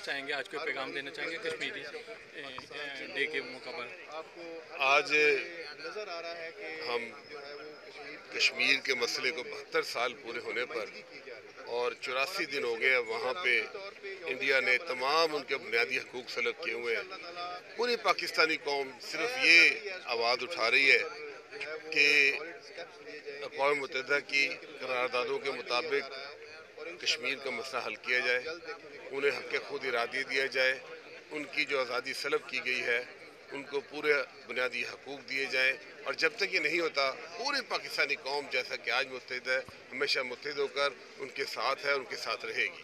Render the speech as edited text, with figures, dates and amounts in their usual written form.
चाहेंगे, आज कोई पैगाम देना चाहेंगे कश्मीरी डे के मौका पर? आज हम कश्मीर के मसले को 72 साल पूरे होने पर और 84 दिन हो गए, वहाँ पे इंडिया ने तमाम उनके बुनियादी हकूक सलब किए हुए हैं। पूरी पाकिस्तानी कौम सिर्फ ये आवाज़ उठा रही है कि अक़वाम मुत्तहिदा की करारदादों के मुताबिक कश्मीर का मसला हल किया जाए, उन्हें हक़ खुद इरादी दिया जाए, उनकी जो आज़ादी सलब की गई है उनको पूरे बुनियादी हकूक़ दिए जाएँ। और जब तक ये नहीं होता, पूरी पाकिस्तानी कौम जैसा कि आज मुत्तहिद है, हमेशा मुत्तहिद होकर उनके साथ है, उनके साथ रहेगी।